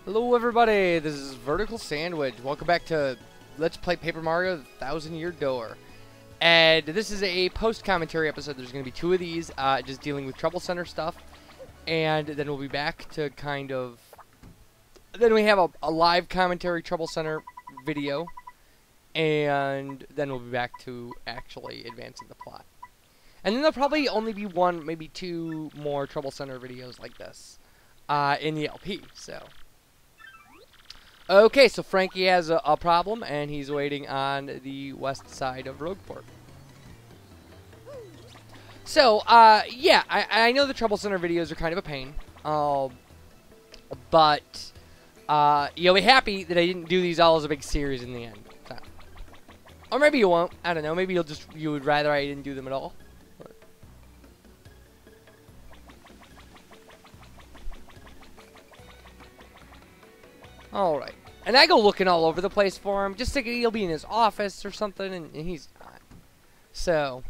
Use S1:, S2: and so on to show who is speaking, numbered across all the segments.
S1: Hello everybody, this is Vertical Sandwich. Welcome back to Let's Play Paper Mario The Thousand Year Door. And this is a post-commentary episode. There's going to be two of these, just dealing with Trouble Center stuff. And then we'll be back to kind of... Then we have a live commentary Trouble Center video. And then we'll be back to actually advancing the plot. And then there'll probably only be one, maybe two more Trouble Center videos like this in the LP, so... Okay, so Frankie has a problem, and he's waiting on the west side of Rogueport. So, yeah, I know the Trouble Center videos are kind of a pain, but you'll be happy that I didn't do these all as a big series in the end. So. Or maybe you won't. I don't know. Maybe you would rather I didn't do them at all. Alright. And I go looking all over the place for him, just thinking he'll be in his office or something, and he's not. So,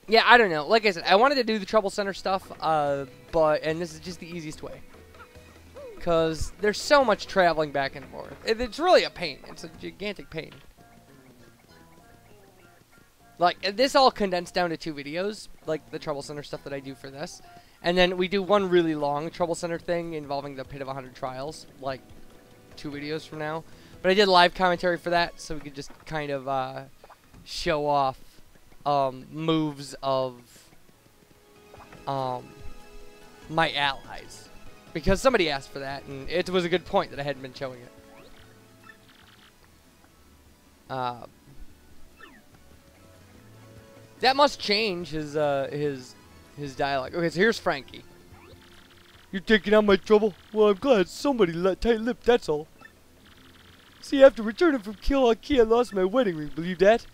S1: yeah, I don't know. Like I said, I wanted to do the Trouble Center stuff, and this is just the easiest way. Because there's so much traveling back and forth. It's really a pain. It's a gigantic pain. Like, this all condensed down to 2 videos, like the Trouble Center stuff that I do for this. And then we do one really long Trouble Center thing involving the Pit of 100 Trials, like 2 videos from now. But I did live commentary for that, so we could just kind of show off moves of my allies. Because somebody asked for that, and it was a good point that I hadn't been showing it. That must change his dialogue. Okay, so here's Frankie. You're taking out my trouble? Well, I'm glad somebody tight-lipped, that's all. See, after returning from Key, I lost my wedding ring, believe that?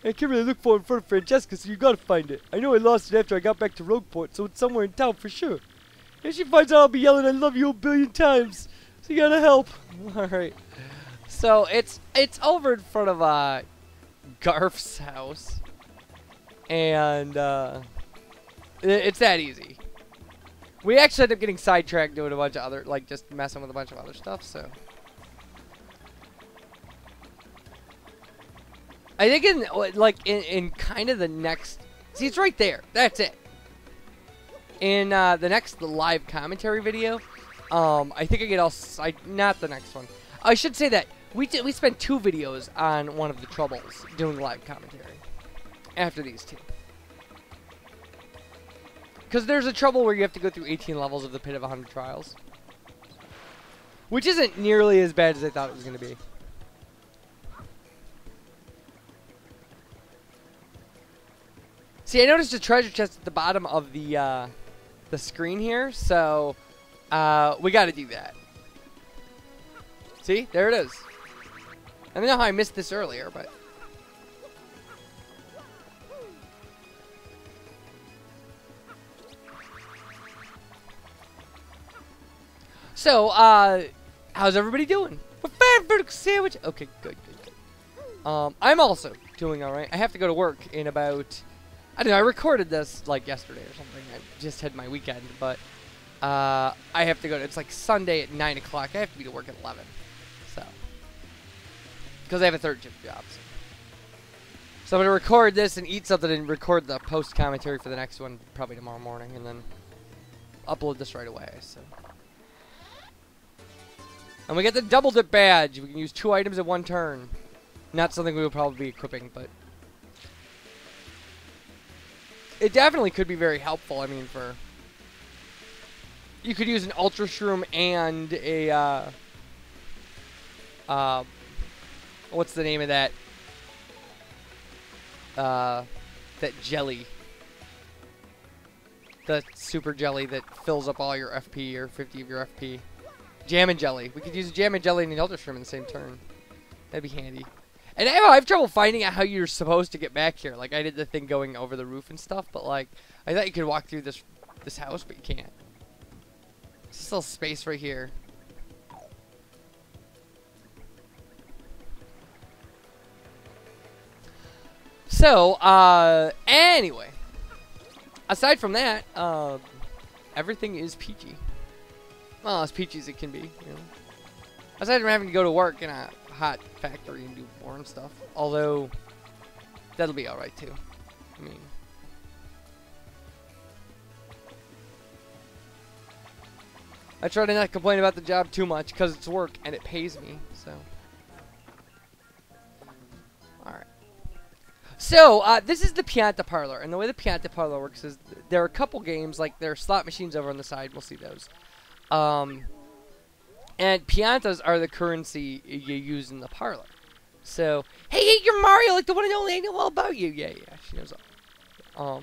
S1: I can't really look for it in front of Francesca, so you gotta find it. I know I lost it after I got back to Rogueport, so it's somewhere in town for sure. If she finds out, I'll be yelling I love you a billion times. So you gotta help. Alright. So, it's over in front of, Garf's house. And, it's that easy. We actually ended up getting sidetracked doing a bunch of other, like, just messing with a bunch of other stuff, so. I think in kind of the next, see, it's right there. That's it. In, the next live commentary video, I think I get all, not the next one. I should say that we spent 2 videos on one of the troubles doing live commentary after these 2. Because there's a trouble where you have to go through 18 levels of the Pit of 100 Trials. Which isn't nearly as bad as I thought it was going to be. See, I noticed a treasure chest at the bottom of the screen here, so we got to do that. See? There it is. I don't know how I missed this earlier, but... So, how's everybody doing? We're fine, Vertical Sandwich. Okay, good. I'm also doing alright. I have to go to work in about, I don't know, I recorded this like yesterday or something. I just had my weekend, but I have to go to, it's like Sunday at 9 o'clock. I have to be to work at 11. So, because I have a 3rd shift job. So I'm going to record this and eat something and record the post commentary for the next one probably tomorrow morning, and then upload this right away. So. And we get the double dip badge. We can use 2 items at 1 turn. Not something we will probably be equipping, but it definitely could be very helpful. I mean, for you could use an Ultra Shroom and a what's the name of that? That jelly. The super jelly that fills up all your FP or 50 of your FP. Jam and jelly. We could use a jam and jelly and an Ultra Shroom in the same turn. That'd be handy. And I have trouble finding out how you're supposed to get back here. Like, I did the thing going over the roof and stuff, but, like, I thought you could walk through this house, but you can't. There's this little space right here. So, anyway. Aside from that, everything is peachy. well, as peachy as it can be, you know. Aside from having to go to work in a hot factory and do boring stuff. Although, that'll be alright too. I mean, I try to not complain about the job too much because it's work and it pays me, so. Alright. So, this is the Pia Parlor, and the way the Pia Parlor works is there are a couple games, like there are slot machines over on the side, we'll see those. And piantas are the currency you use in the parlor. So, hey, you're Mario, like the one and only, I know all about you. Yeah, she knows all.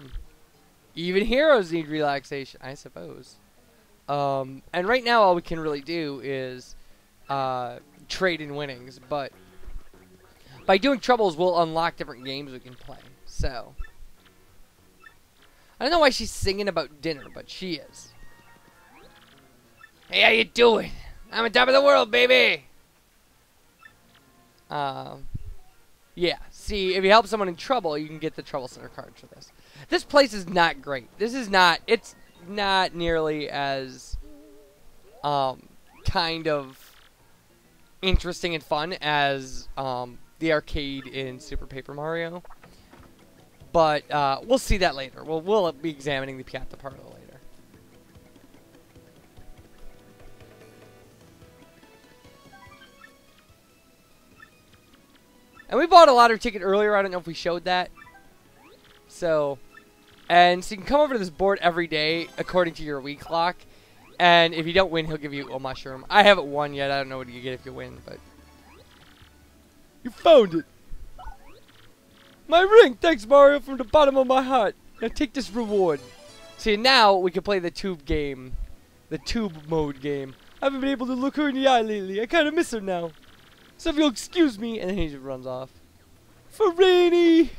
S1: Even heroes need relaxation, I suppose. And right now all we can really do is trade in winnings, but by doing troubles we'll unlock different games we can play. So, I don't know why she's singing about dinner, but she is. Hey, how you doing? I'm on top of the world, baby! Yeah, see, if you help someone in trouble, you can get the Trouble Center cards for this. This place is not great. It's not nearly as, kind of interesting and fun as, the arcade in Super Paper Mario. But, we'll see that later. We'll be examining the Pia Parlor later. And we bought a lottery ticket earlier. I don't know if we showed that. So you can come over to this board every day according to your week clock. And if you don't win, he'll give you a mushroom. I haven't won yet. I don't know what you get if you win, but you found it. My ring. Thanks, Mario, from the bottom of my heart. Now take this reward. See, now we can play the tube game. The tube mode game. I haven't been able to look her in the eye lately. I kind of miss her now. So if you'll excuse me, and then he just runs off. For Rainy!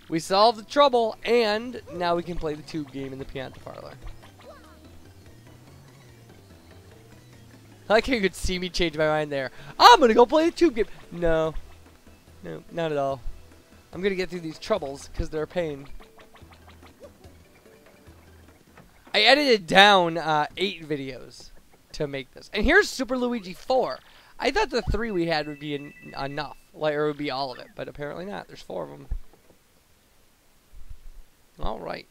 S1: We solved the trouble, and now we can play the tube game in the Pia Parlor. I like how you could see me change my mind there. I'm gonna go play the tube game. No. No, not at all. I'm gonna get through these troubles, because they're a pain. I edited down 8 videos to make this. And here's Super Luigi 4. I thought the 3 we had would be enough, like, or it would be all of it, but apparently not. There's 4 of them. All right.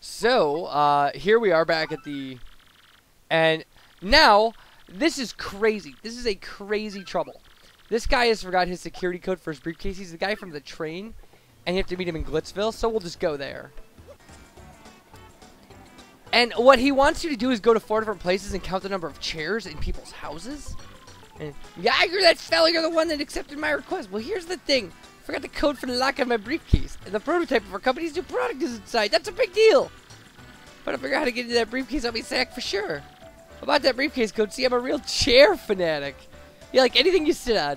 S1: So here we are back at the, and now this is crazy. This is a crazy trouble. This guy has forgot his security code for his briefcase. He's the guy from the train, and you have to meet him in Glitzville. So we'll just go there. And what he wants you to do is go to 4 different places and count the number of chairs in people's houses. And, yeah, you're that fella. You're the one that accepted my request. Well, here's the thing. I forgot the code for the lock on my briefcase. And the prototype of our company's new product is inside. That's a big deal. But if I figure out how to get into that briefcase, I'll be sacked for sure. About that briefcase code, see, I'm a real chair fanatic. Yeah, like anything you sit on.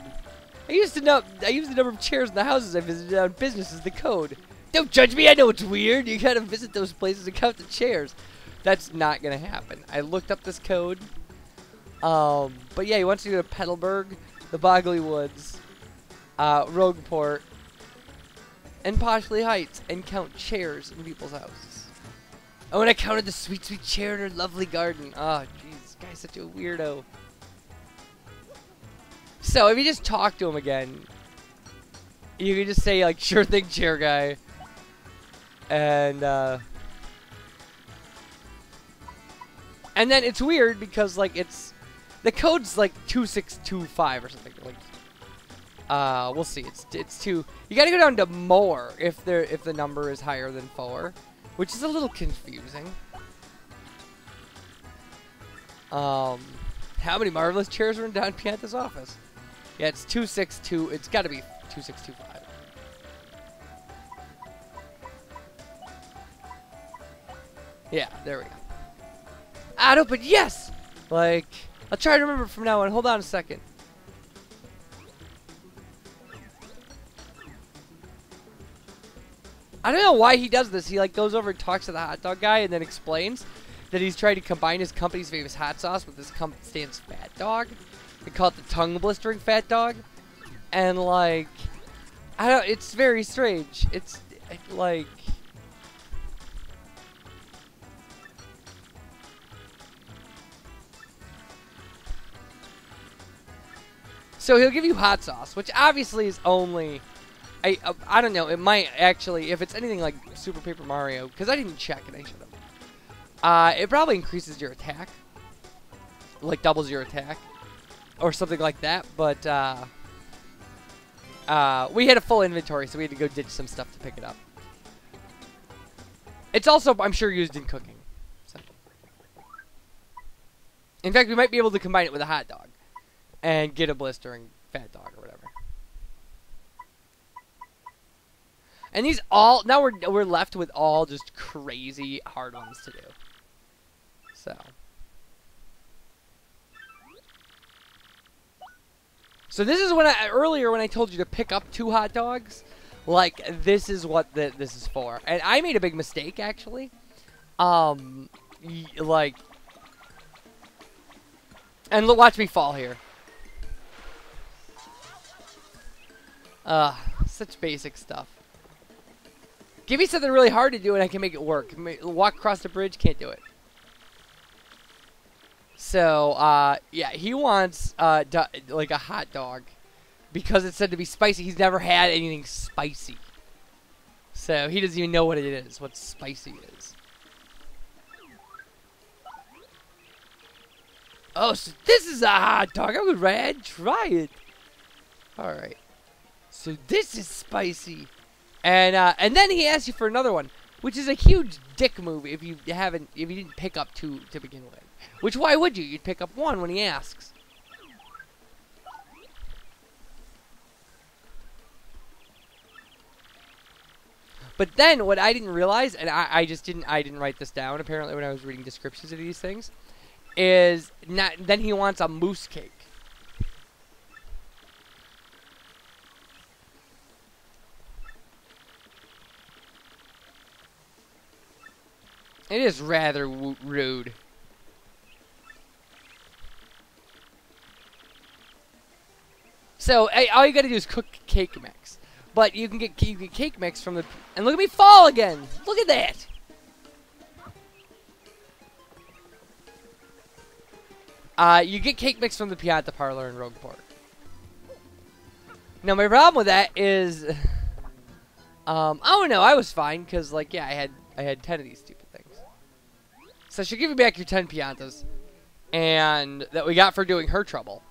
S1: I use the number of chairs in the houses I visited on business as the code. Don't judge me. I know it's weird. You gotta visit those places and count the chairs. That's not gonna happen. I looked up this code. But yeah, he wants you to go to Petalburg, the Bogley Woods, Rogueport, and Poshley Heights, and count chairs in people's houses. Oh, and I counted the sweet, sweet chair in her lovely garden. Oh, jeez, this guy's such a weirdo. So, if you just talk to him again, you can just say, like, sure thing, chair guy. And then it's weird because, like, the code's, like, 2625 or something. Like, we'll see. It's 2. You gotta go down to more if the number is higher than 4, which is a little confusing. How many marvelous chairs are in Don Pianta's office? Yeah, it's 262. It's got to be 2625. Yeah, there we go. Auto, but yes! Like, I'll try to remember from now on. Hold on a second. I don't know why he does this. He, like, goes over and talks to the hot dog guy and then explains that he's trying to combine his company's famous hot sauce with his company's fat dog. They call it the tongue-blistering fat dog. And, like, I don't, it's very strange. It's, like, So he'll give you hot sauce, which obviously is only... I don't know. It might actually, if it's anything like Super Paper Mario, because I didn't check and I should have. It probably increases your attack. Like doubles your attack. Or something like that. But we had a full inventory, so we had to go ditch some stuff to pick it up. It's also, I'm sure, used in cooking. So. In fact, we might be able to combine it with a hot dog. And get a blistering fat dog or whatever. And these all, now we're left with all just crazy hard ones to do. So this is when earlier when I told you to pick up 2 hot dogs, like this is what this is for. And I made a big mistake actually. And watch me fall here. Such basic stuff. Give me something really hard to do and I can make it work. Walk across the bridge, can't do it. So, yeah, he wants, like a hot dog. Because it's said to be spicy. He's never had anything spicy. So, he doesn't even know what it is, what spicy is. Oh, so this is a hot dog. I would rather try it. Alright. So, this is spicy. And then he asks you for another one, which is a huge dick move if you didn't pick up 2 to begin with. Which why would you? You'd pick up 1 when he asks. But then what I didn't realize, and I didn't write this down apparently when I was reading descriptions of these things, is then he wants a mousse cake. It is rather rude. So, all you gotta do is cook cake mix. But you can get cake mix from the... And look at me fall again! Look at that! You get cake mix from the Pia Parlor in Rogueport. Now, my problem with that is... I don't know, I was fine, because, like, yeah, I had 10 of these stupid things. So she'll give you back your 10 piantas. And that we got for doing her trouble.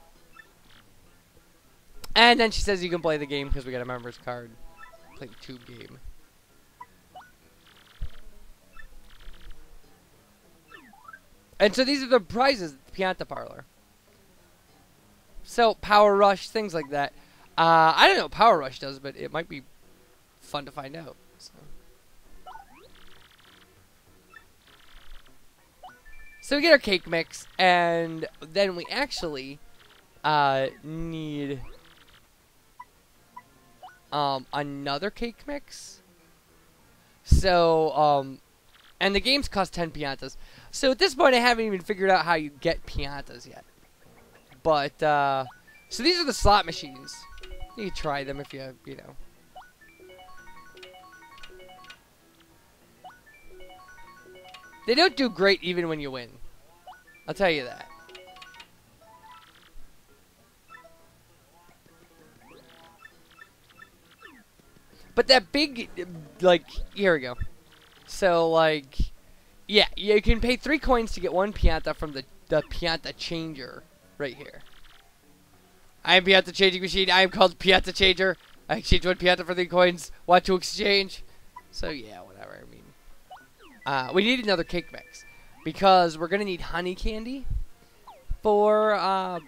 S1: And then she says you can play the game because we got a member's card. Play the tube game. And so these are the prizes at the Pia Parlor. So, Power Rush, things like that. I don't know what Power Rush does, but it might be fun to find out. So we get our cake mix, and then we actually need another cake mix. So, and the games cost 10 piantas. So at this point, I haven't even figured out how you get piantas yet. But, so these are the slot machines. You can try them if you know. They don't do great even when you win. I'll tell you that. But that big, like, here we go. So, like, yeah, you can pay 3 coins to get 1 pianta from the pianta changer right here. I am pianta changing machine. I am called pianta changer. I exchange 1 pianta for 3 coins. Want to exchange? So, yeah, whatever. I mean, we need another cake mix because we're gonna need honey candy for a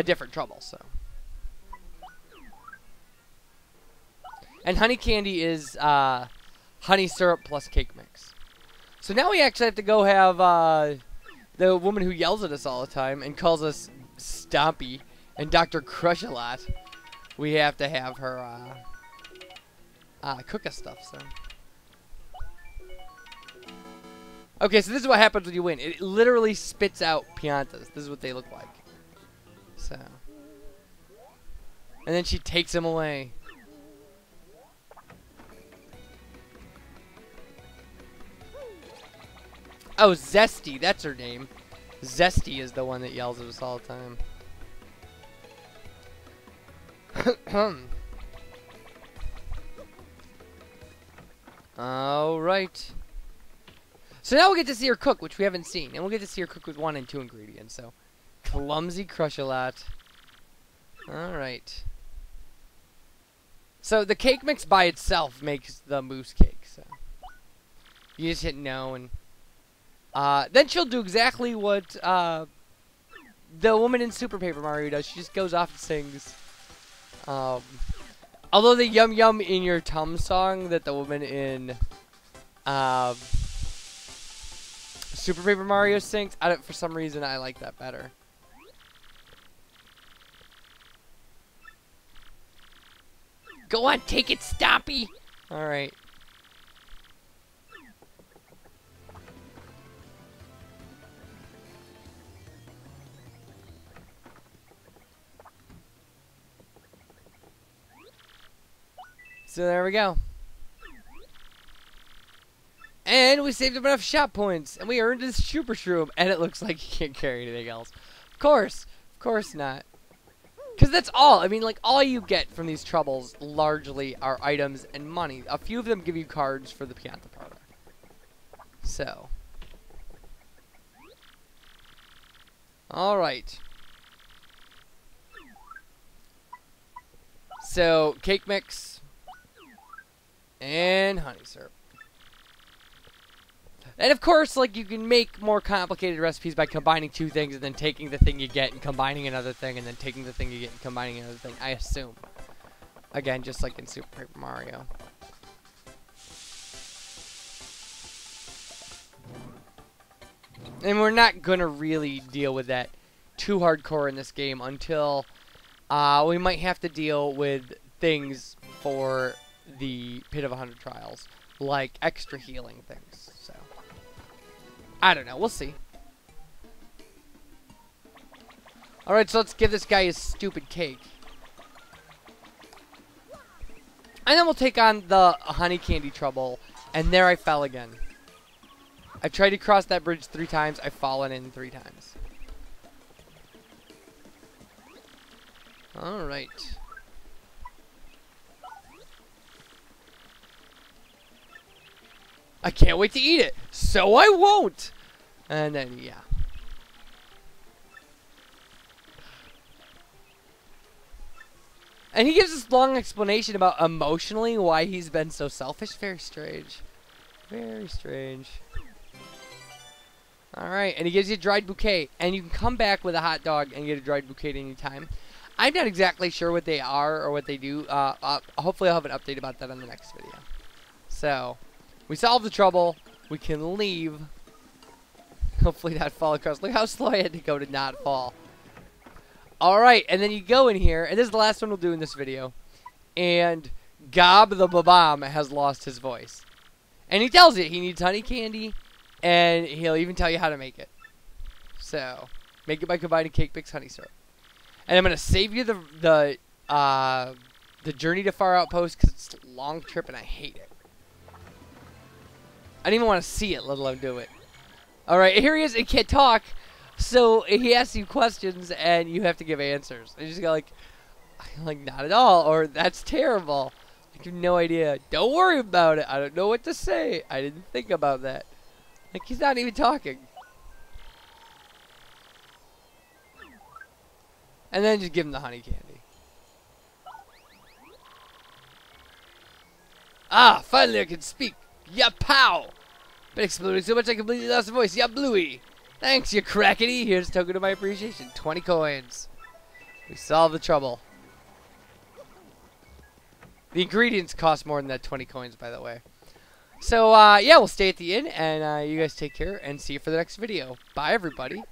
S1: different trouble. So, and honey candy is honey syrup plus cake mix. So now we actually have to go have the woman who yells at us all the time and calls us Stompy and Dr. Crush a lot. We have to have her cook us stuff. So, okay, so this is what happens when you win. It literally spits out piantas. This is what they look like. So, and then she takes them away. Oh, Zesty, that's her name. Zesty is the one that yells at us all the time. Alright. So now we'll get to see her cook, which we haven't seen. And we'll get to see her cook with 1 and 2 ingredients. So, clumsy crush-a-lot. Alright. So the cake mix by itself makes the mousse cake. So you just hit no, and then she'll do exactly what the woman in Super Paper Mario does. She just goes off and sings. Although the Yum Yum in Your Tum song that the woman in Super Paper Mario sings, for some reason I like that better. Go on, take it, Stompy! Alright. So there we go. And we saved up enough shop points. And we earned this Super Shroom. And it looks like you can't carry anything else. Of course not. Because that's all. I mean, like, all you get from these troubles largely are items and money. A few of them give you cards for the Pia Parlor. So. Alright. So, cake mix. And honey syrup. And of course, like, you can make more complicated recipes by combining 2 things and then taking the thing you get and combining another thing and then taking the thing you get and combining another thing, I assume. Again, just like in Super Paper Mario. And we're not going to really deal with that too hardcore in this game until we might have to deal with things for the Pit of 100 Trials, like extra healing things. So I don't know. We'll see. Alright, so let's give this guy his stupid cake. And then we'll take on the honey candy trouble. And there I fell again. I tried to cross that bridge 3 times. I've fallen in 3 times. Alright. I can't wait to eat it. So I won't. And then, yeah. And he gives this long explanation about emotionally why he's been so selfish. Very strange. Very strange. Alright, and he gives you a dried bouquet. And you can come back with a hot dog and get a dried bouquet at any time. I'm not exactly sure what they are or what they do. Hopefully I'll have an update about that on the next video. So, we solved the trouble. We can leave. Hopefully not fall across. Look how slow I had to go to not fall. Alright, and then you go in here, and this is the last one we'll do in this video. And Gob the Babam has lost his voice. And he tells you he needs honey candy, and he'll even tell you how to make it. So, make it by combining cake mix honey syrup. And I'm going to save you the journey to Far Outpost because it's a long trip and I hate it. I don't even want to see it, let alone do it. Alright, here he is. He can't talk. So he asks you questions and you have to give answers. And you just go like, not at all. Or, that's terrible. I have no idea. Don't worry about it. I don't know what to say. I didn't think about that. Like, he's not even talking. And then just give him the honey candy. Ah, finally I can speak. Ya pow! Been exploding so much I completely lost the voice. Ya bluey! Thanks, you crackety. Here's a token of my appreciation. 20 coins. We solved the trouble. The ingredients cost more than that 20 coins, by the way. So, yeah, we'll stay at the inn, and you guys take care, and see you for the next video. Bye, everybody.